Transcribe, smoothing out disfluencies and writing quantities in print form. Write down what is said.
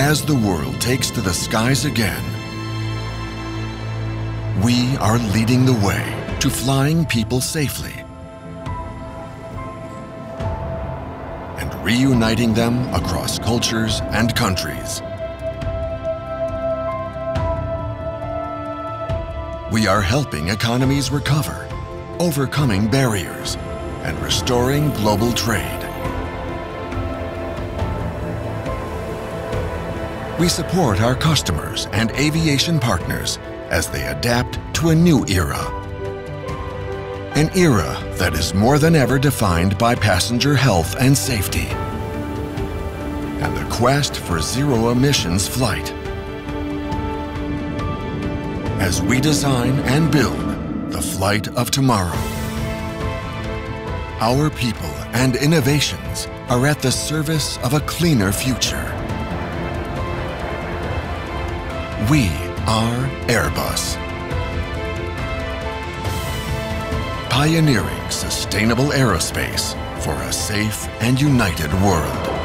As the world takes to the skies again, we are leading the way to flying people safely and reuniting them across cultures and countries. We are helping economies recover, overcoming barriers, and restoring global trade. We support our customers and aviation partners as they adapt to a new era. An era that is more than ever defined by passenger health and safety and the quest for zero-emissions flight. As we design and build the flight of tomorrow, our people and innovations are at the service of a cleaner future. We are Airbus, pioneering sustainable aerospace for a safe and united world.